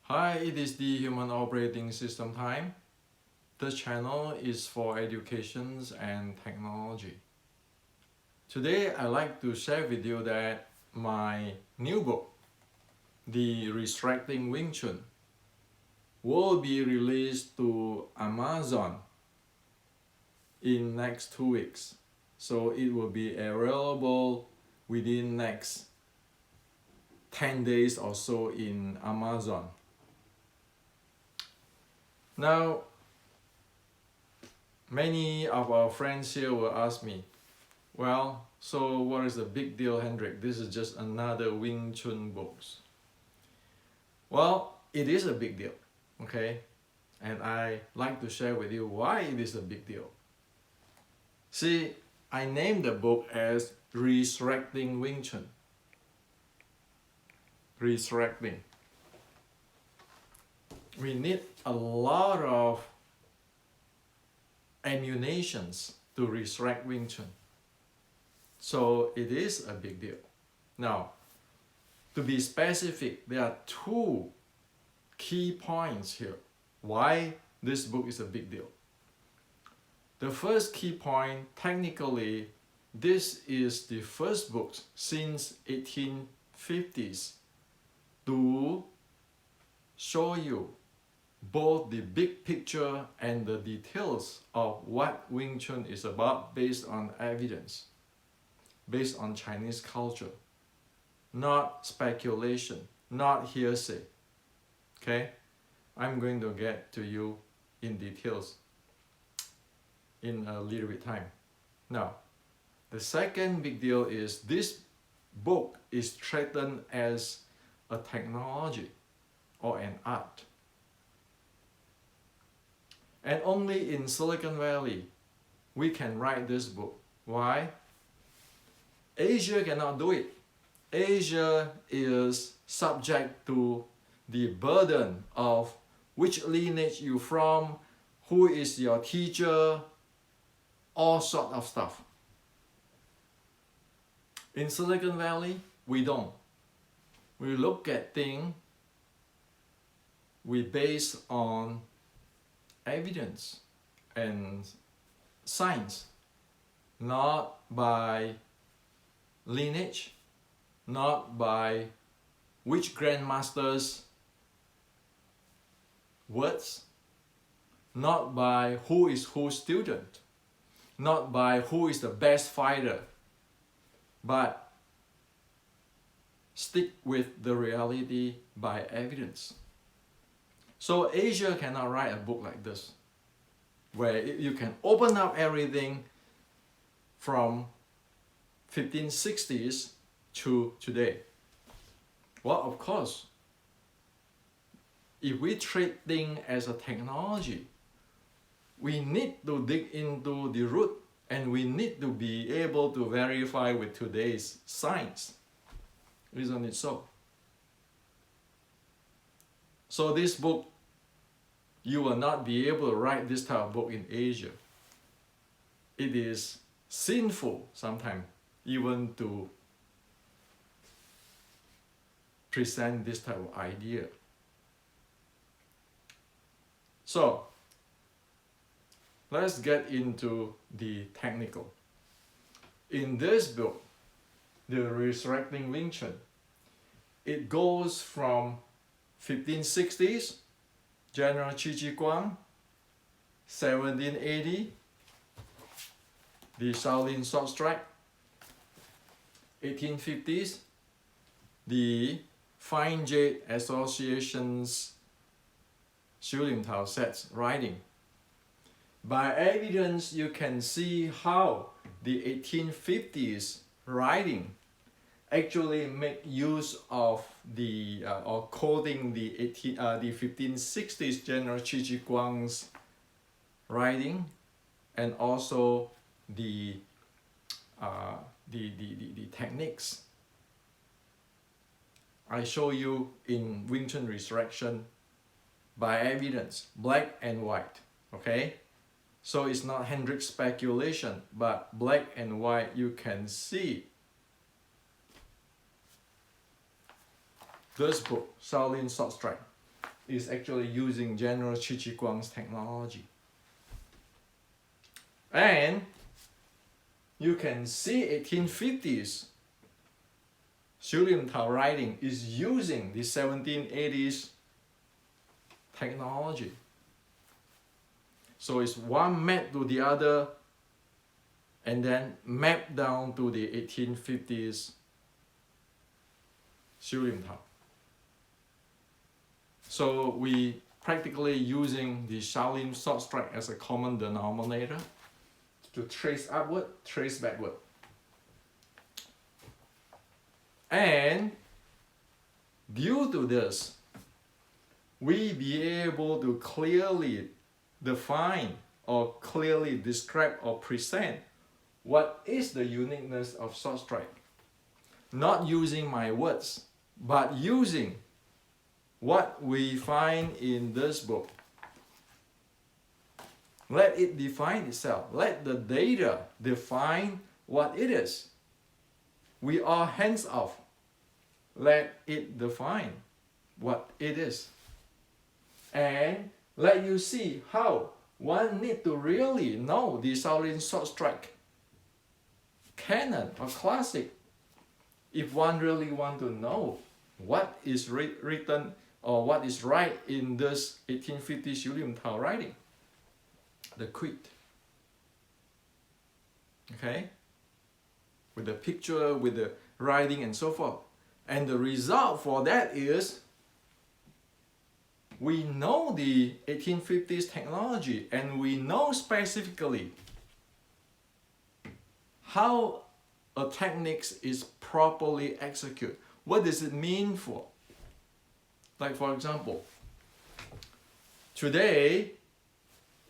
Hi, it is the Human Operating System time. The channel is for educations and technology. Today, I'd like to share with you that my new book, The Resurrecting Wing Chun, will be released to Amazon in next 2 weeks. So it will be available within next 10 days or so in Amazon. Now, many of our friends here will ask me, well, so what is the big deal, Hendrik? This is just another Wing Chun books. Well, it is a big deal, okay? And I like to share with you why it is a big deal. See, I named the book as Resurrecting Wing Chun. Resurrecting. We need a lot of ammunitions to resurrect Wing Chun. So it is a big deal. Now, to be specific, there are two key points here why this book is a big deal. The first key point, technically, this is the first book since 1850s to show you both the big picture and the details of what Wing Chun is about based on evidence, based on Chinese culture, not speculation, not hearsay. Okay? I'm going to get to you in details in a little bit time. Now, the second big deal is this book is treated as a technology or an art. And only in Silicon Valley we can write this book. Why? Asia cannot do it. Asia is subject to the burden of which lineage you from, who is your teacher, all sort of stuff. In Silicon Valley, we don't. We look at things, we base on evidence and science, not by lineage, not by which grandmaster's words, not by who is whose student, not by who is the best fighter, but stick with the reality by evidence. So Asia cannot write a book like this, where you can open up everything from 1560s to today. Well, of course, if we treat things as a technology, we need to dig into the root and we need to be able to verify with today's science. Isn't it so? So this book, you will not be able to write this type of book in Asia. It is sinful sometimes even to present this type of idea. So let's get into the technical. In this book, The Resurrecting Wing Chun, it goes from 1560s, General Qi Guang, 1780, the Shaolin Sword Strike, 1850s, the Fine Jade Association's Xu Lim Tao sets writing. By evidence, you can see how the 1850s writing actually make use of the or quoting the 1560s General Qi Guang's writing, and also the techniques I show you in Wing Chun Resurrection by evidence, black and white. Okay, so it's not Hendrik's speculation, but black and white you can see. This book, Shaolin Sword Strike. is actually using General Chi Chi Guang's technology. And you can see 1850s Xu Lim Tao writing is using the 1780s technology. So it's one map to the other and then map down to the 1850s Xu Lim Tao. So we practically using the Shaolin sword strike as a common denominator to trace upward, trace backward. And due to this, we be able to clearly define or clearly describe or present what is the uniqueness of sword strike. Not using my words, but using what we find in this book. Let it define itself. Let the data define what it is. We are hands off. Let it define what it is. And let you see how one need to really know the Shaolin sword strike canon or classic if one really want to know what is written or what is right in this 1850 Xu Lim Tao writing, the creed. Okay? With the picture, with the writing and so forth. And the result for that is we know the 1850s technology and we know specifically how a technique is properly executed. What does it mean for? Like for example, today,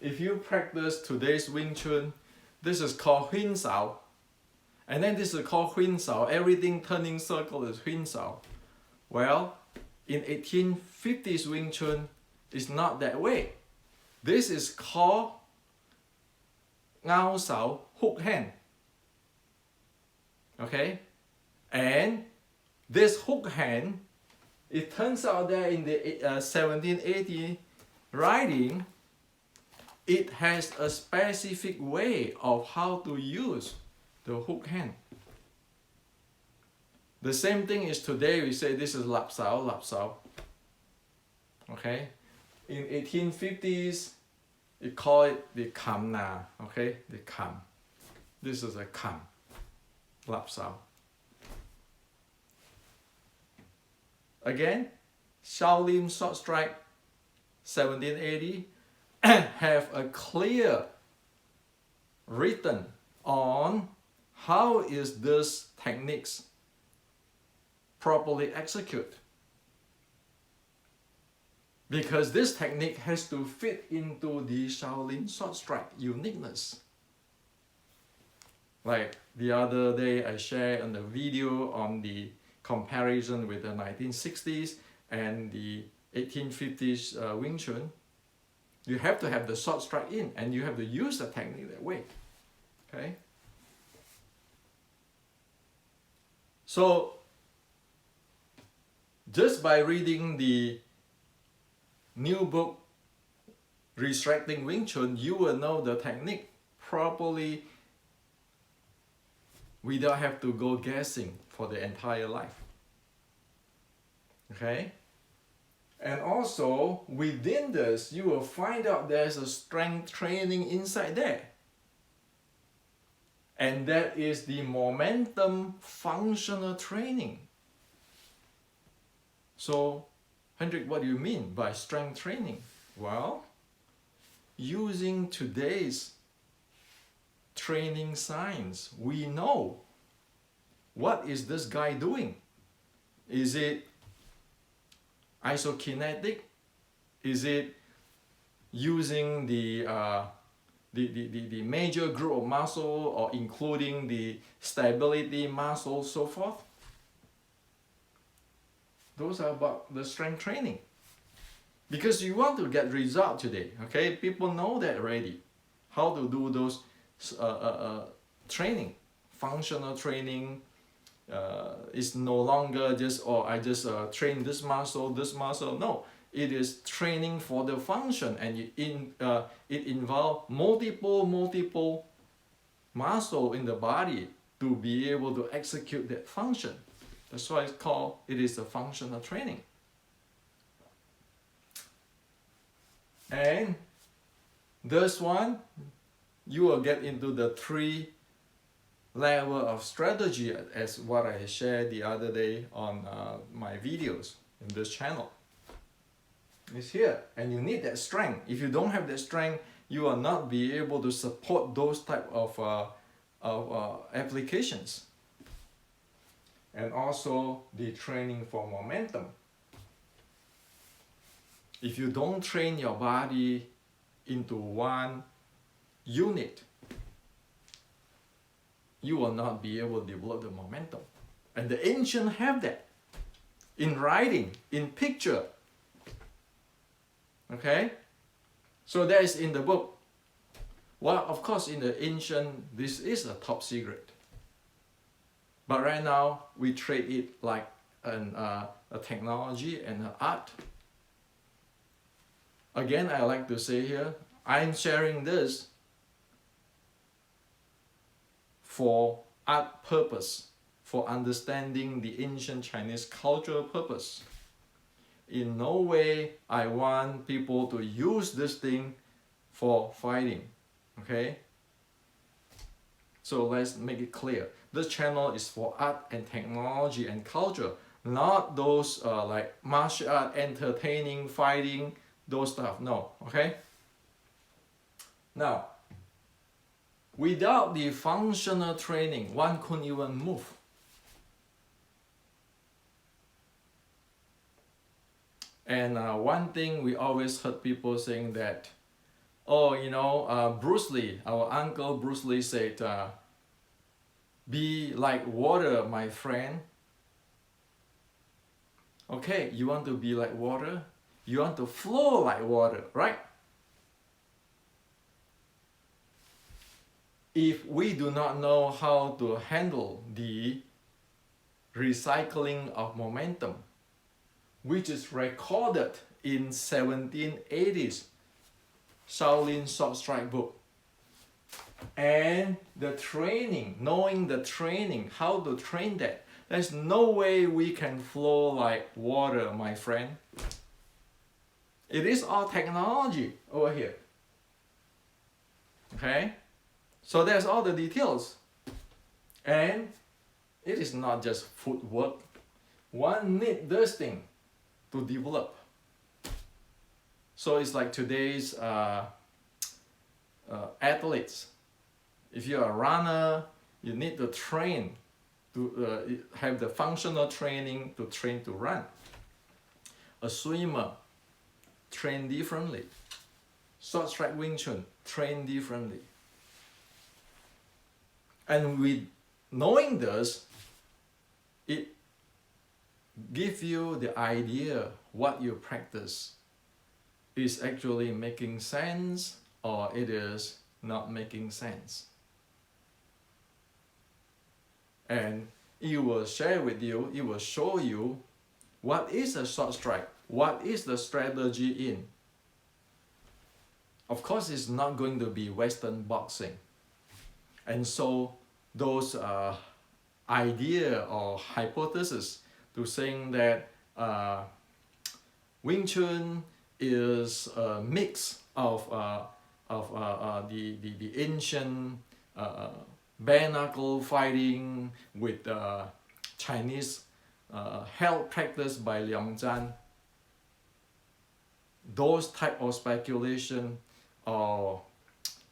if you practice today's Wing Chun, this is called Huin Sao. And then this is called Huin Sao. Everything turning circle is Huin Sao. Well, in 1850s Wing Chun, it's not that way. This is called Ngao Sao, hook hand. Okay? And this hook hand, it turns out that in the 1780 writing, it has a specific way of how to use the hook hand. The same thing is today we say this is lap sao, lap sao. Okay? In 1850s, it call it the kam na. Okay? The kam. This is a kam. Lap sao. Again, Shaolin sword strike 1780 have a clear written on how is this techniques properly executed. Because this technique has to fit into the Shaolin sword strike uniqueness. Like the other day I shared on the video on the comparison with the 1960s and the 1850s Wing Chun. You have to have the sword strike in and you have to use the technique that way. Okay? So, just by reading the new book, Resurrecting Wing Chun, you will know the technique properly without have to go guessing for the entire life. Okay? And also, within this, you will find out there's a strength training inside there. And that is the momentum functional training. So, Hendrik, what do you mean by strength training? Well, using today's training science, we know what is this guy doing. Is it isokinetic? Is it using the major group of muscle or including the stability muscle, so forth? Those are about the strength training. Because you want to get result today, okay? People know that already. How to do those training, functional training. Is no longer just, I just train this muscle. No, it is training for the function, and it involves multiple muscle in the body to be able to execute that function. That's why it is a functional training. And this one, you will get into the 3 level of strategy as what I shared the other day on my videos in this channel. It's here, and you need that strength. If you don't have that strength, you will not be able to support those type of applications. And also the training for momentum. If you don't train your body into one unit, you will not be able to develop the momentum. And the ancients have that in writing, in picture. Okay? So that is in the book. Well, of course, in the ancient, this is a top secret. But right now, we treat it like a technology and an art. Again, I like to say here, I'm sharing this for art purpose, for understanding the ancient Chinese cultural purpose. In no way I want people to use this thing for fighting, okay? So let's make it clear. This channel is for art and technology and culture, not those like martial art, entertaining, fighting, those stuff, no, okay? Now, without the functional training, one couldn't even move. And one thing we always heard people saying that, oh, you know, Bruce Lee, our uncle Bruce Lee said, be like water, my friend. Okay, you want to be like water? You want to flow like water, right? If we do not know how to handle the recycling of momentum, which is recorded in 1780s Shaolin Short Strike book, and the training, knowing the training, how to train that, there's no way we can flow like water, my friend. It is all technology over here. Okay? So there's all the details. And it is not just footwork. One needs this thing to develop. So it's like today's athletes. If you're a runner, you need to train to have the functional training to train to run. A swimmer, train differently. Short strike Wing Chun, train differently. And with knowing this, it gives you the idea what you practice is actually making sense or it is not making sense. And it will share with you, it will show you what is a short strike, what is the strategy in. Of course, it's not going to be Western boxing. And so those idea or hypothesis to saying that Wing Chun is a mix of the ancient bare knuckle fighting with Chinese held practice by Liang Zhan. Those type of speculation or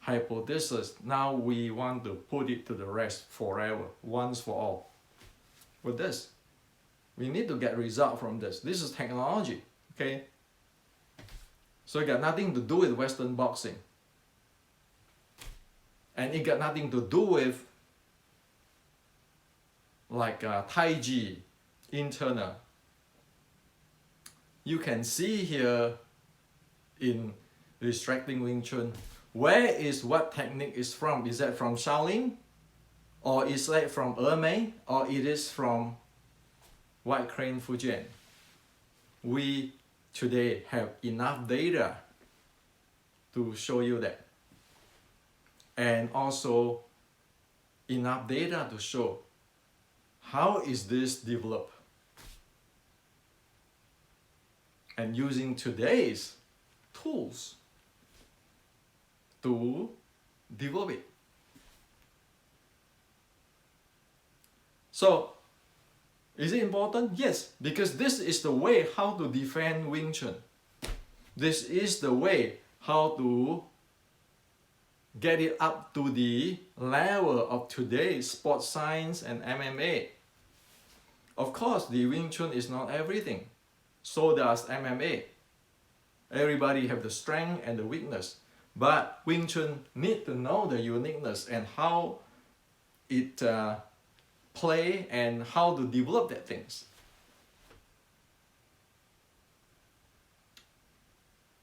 hypothesis, now we want to put it to the rest forever, once for all. With this, we need to get result from this. This is technology, okay? So it got nothing to do with Western boxing. And it got nothing to do with like Tai Chi, internal. You can see here in Resurrecting Wing Chun, where is what technique is from? Is that from Shaolin? Or is that from Ermei? Or it is from White Crane Fujian? We today have enough data to show you that. And also enough data to show how is this developed. And using today's tools to develop it. So, is it important? Yes, because this is the way how to defend Wing Chun. This is the way how to get it up to the level of today's sports science and MMA. Of course, the Wing Chun is not everything. So does MMA. Everybody have the strength and the weakness. But Wing Chun need to know the uniqueness and how it play and how to develop that things.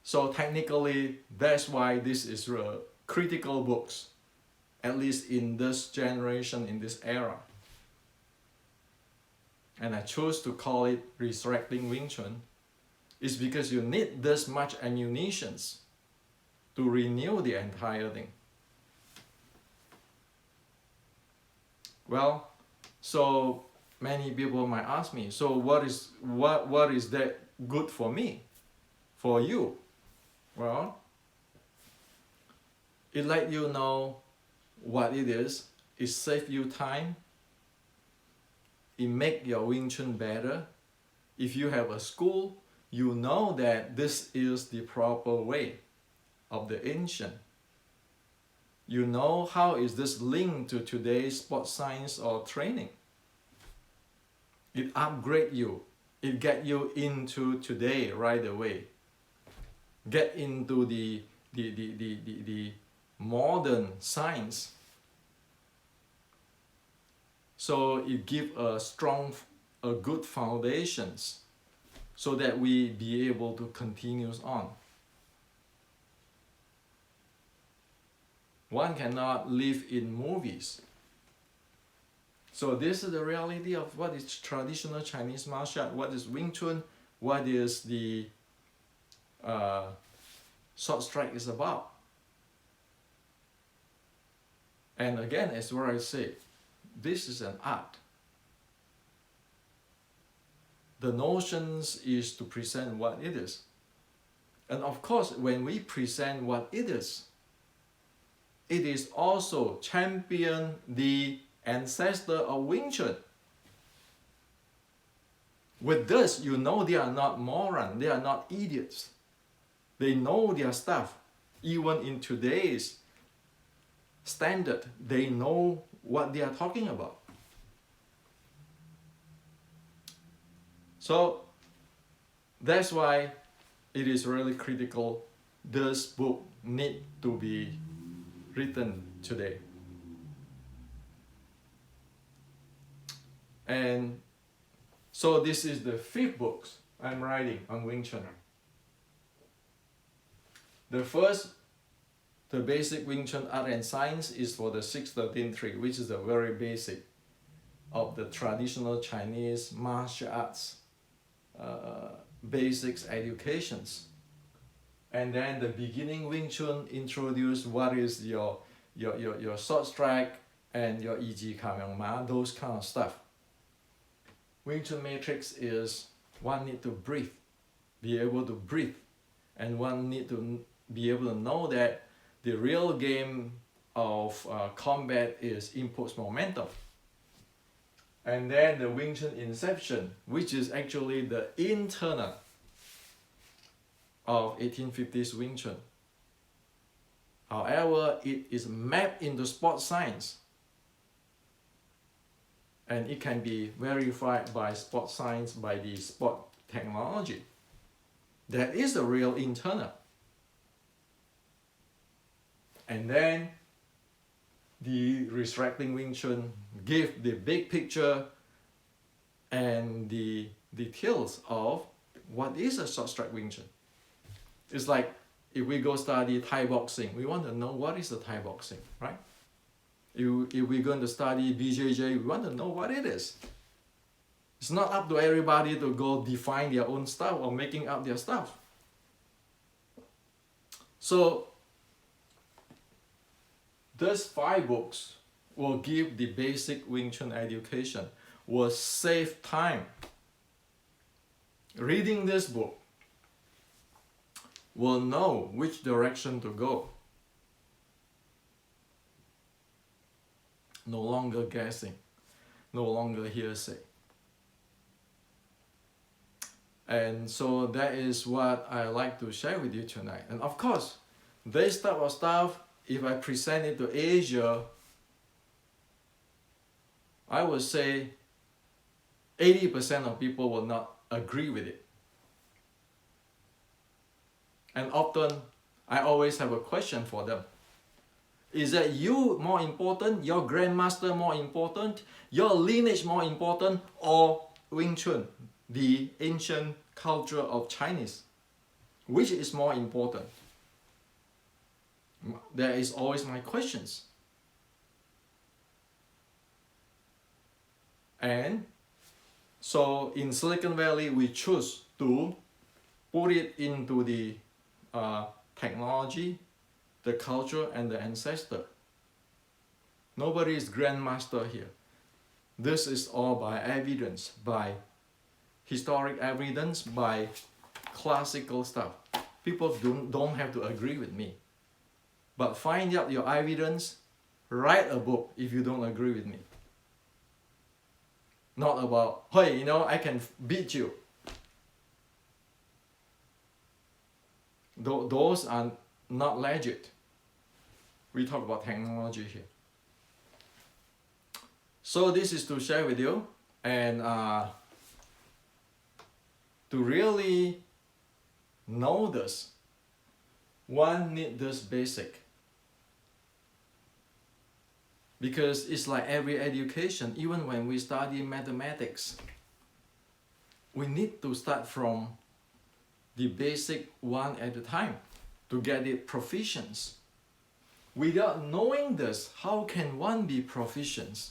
So technically, that's why this is critical books, at least in this generation, in this era. And I chose to call it Resurrecting Wing Chun, is because you need this much ammunitions to renew the entire thing. Well, so many people might ask me, so what is that good for me, for you? Well, it let you know what it is. It save you time. It make your Wing Chun better. If you have a school, you know that this is the proper way of the ancient. You know how is this linked to today's sports science or training. It upgrade you. It get you into today right away. Get into the modern science. So it give a good foundations so that we be able to continue on. One cannot live in movies. So this is the reality of what is traditional Chinese martial art, what is Wing Chun, what is the sword strike is about. And again, as what I say, this is an art. The notions is to present what it is. And of course, when we present what it is also champion the ancestor of Wing Chun. With this, you know they are not morons, they are not idiots. They know their stuff. Even in today's standard, they know what they are talking about. So that's why it is really critical this book need to be written today. And so this is the 5th book I'm writing on Wing Chun. The first, the basic Wing Chun art and science, is for the 613-3, which is the very basic of the traditional Chinese martial arts basics educations. And then the beginning Wing Chun introduce what is your sword strike and your Yi Ka Ma, those kind of stuff. Wing Chun matrix is one need to breathe, be able to breathe, and one need to be able to know that the real game of combat is inputs momentum. And then the Wing Chun inception, which is actually the internal of 1850s Wing Chun. However, it is mapped into sports science. And it can be verified by sports science, by the sport technology. That is the real internal. And then the Resurrecting Wing Chun give the big picture and the details of what is a short strike Wing Chun. It's like if we go study Thai boxing, we want to know what is the Thai boxing, right? If we're going to study BJJ, we want to know what it is. It's not up to everybody to go define their own stuff or making up their stuff. So these 5 books will give the basic Wing Chun education, will save time. Reading this book will know which direction to go. No longer guessing, no longer hearsay. And so that is what I like to share with you tonight. And of course, this type of stuff, if I present it to Asia, I would say 80% of people will not agree with it. And often, I always have a question for them. Is that you more important, your grandmaster more important, your lineage more important, or Wing Chun, the ancient culture of Chinese? Which is more important? There is always my questions. And so in Silicon Valley, we choose to put it into the technology, the culture, and the ancestor. Nobody is grandmaster here. This is all by evidence, by historic evidence, by classical stuff. People don't have to agree with me. But find out your evidence, write a book if you don't agree with me. Not about, hey, you know, I can beat you. Those are not legit. We talk about technology here. So this is to share with you, and to really know this, one need this basic. Because it's like every education, even when we study mathematics, we need to start from the basic one at a time to get it proficient. Without knowing this, how can one be proficient?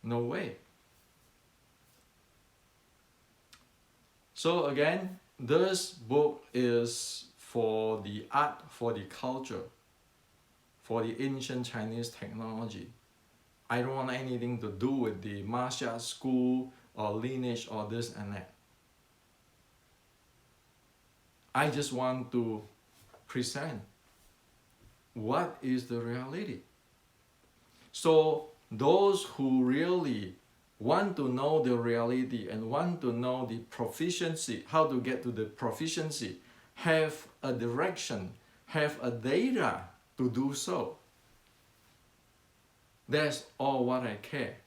No way. So again, this book is for the art, for the culture, for the ancient Chinese technology. I don't want anything to do with the martial arts school or lineage or this and that. I just want to present what is the reality. So those who really want to know the reality and want to know the proficiency, how to get to the proficiency, have a direction, have a data to do so. That's all what I care.